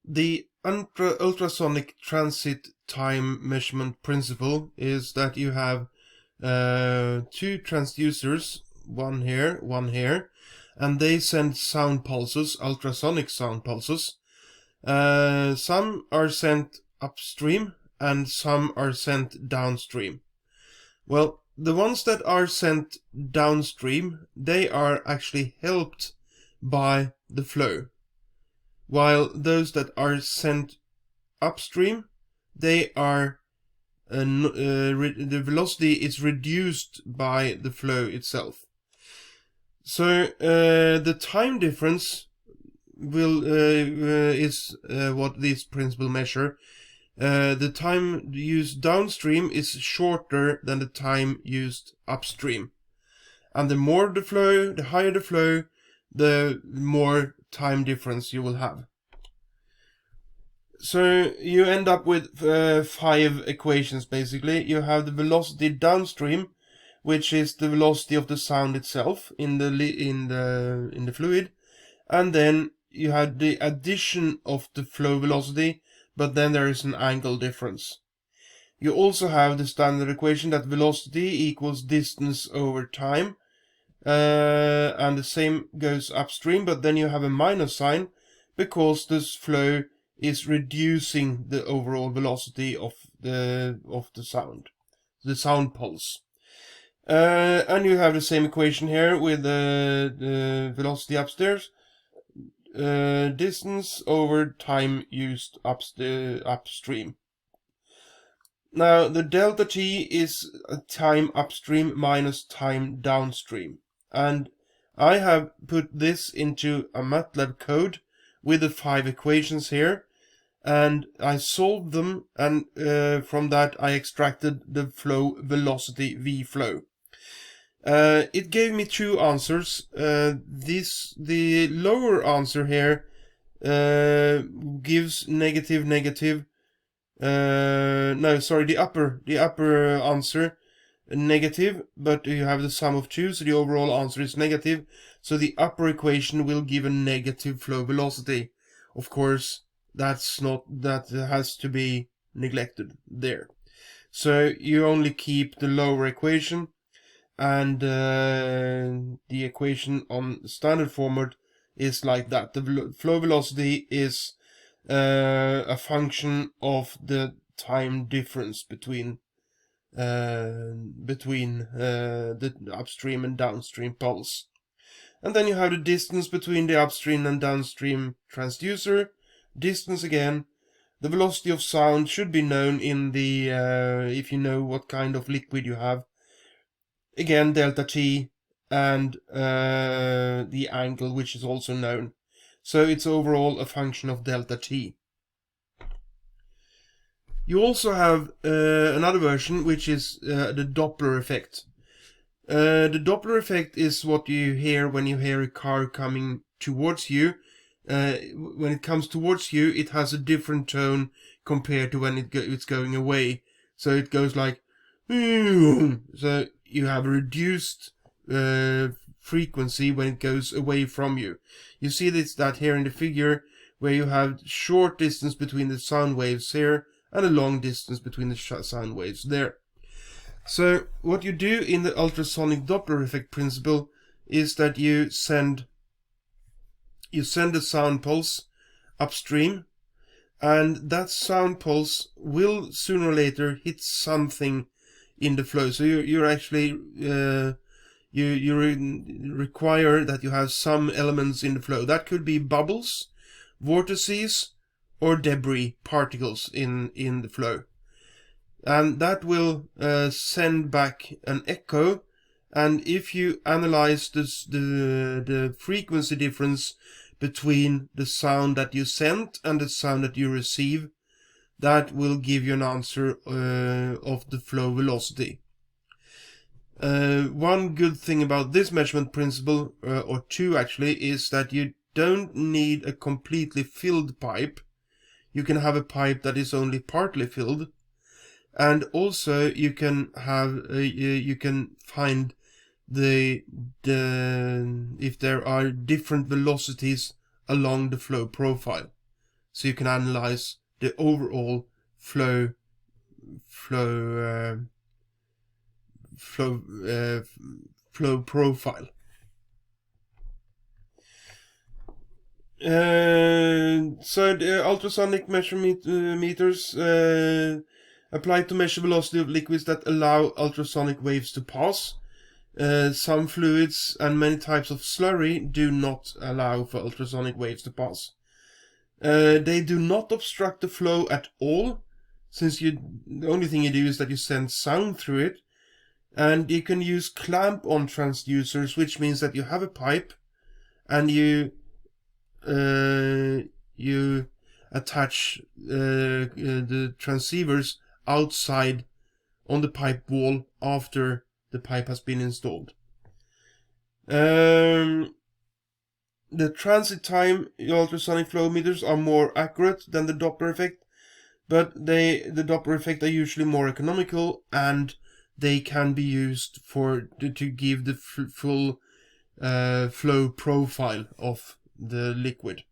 The ultrasonic transit time measurement principle is that you have two transducers, one here, and they send sound pulses, ultrasonic sound pulses. Some are sent upstream and some are sent downstream. Well, the ones that are sent downstream, they are actually helped by the flow, while those that are sent upstream, they are the velocity is reduced by the flow itself. So the time difference is what this principle measure. The time used downstream is shorter than the time used upstream, and the more the flow, the higher the flow, the more time difference you will have. So you end up with 5 equations basically. You have the velocity downstream, which is the velocity of the sound itself in the fluid, and then you have the addition of the flow velocity, but then there is an angle difference. You also have the standard equation that velocity equals distance over time, and the same goes upstream, but then you have a minus sign because this flow is reducing the overall velocity of the sound pulse. And you have the same equation here with the velocity upstairs, distance over time used upstream. Now the delta t is time upstream minus time downstream, and I have put this into a MATLAB code with the 5 equations here, and I solved them, and from that I extracted the flow velocity v flow. It gave me 2 answers. The lower answer here gives negative. The upper answer negative, but you have the sum of 2, so the overall answer is negative. So the upper equation will give a negative flow velocity. Of course, that has to be neglected there. So you only keep the lower equation, and the equation on standard format is like that. The flow velocity is a function of the time difference between the upstream and downstream pulse. And then you have the distance between the upstream and downstream transducer. Distance again. The velocity of sound should be known in the if you know what kind of liquid you have. Again, delta t, and the angle, which is also known. So it's overall a function of delta t. You also have another version, which is the Doppler effect. The Doppler effect is what you hear when you hear a car coming towards you. When it comes towards you, it has a different tone compared to when it's going away. So it goes like, so you have a reduced frequency when it goes away from you. You see that here in the figure, where you have short distance between the sound waves here and a long distance between the sound waves there. So what you do in the ultrasonic Doppler effect principle is that you send a sound pulse upstream, and that sound pulse will sooner or later hit something in the flow. So you're actually you require that you have some elements in the flow. That could be bubbles, vortices, or debris particles in the flow, and that will send back an echo. And if you analyze the frequency difference between the sound that you sent and the sound that you receive, that will give you an answer of the flow velocity. One good thing about this measurement principle, or 2 actually, is that you don't need a completely filled pipe. You can have a pipe that is only partly filled, and also you can have you can find the if there are different velocities along the flow profile. so you can analyze the overall flow profile. So the ultrasonic meters apply to measure velocity of liquids that allow ultrasonic waves to pass. Some fluids and many types of slurry do not allow for ultrasonic waves to pass. They do not obstruct the flow at all, since the only thing you do is that you send sound through it. And you can use clamp-on transducers, which means that you have a pipe and you attach the transceivers outside on the pipe wall after the pipe has been installed. The transit time ultrasonic flow meters are more accurate than the Doppler effect, but the Doppler effect are usually more economical, and they can be used to give the full flow profile of the liquid.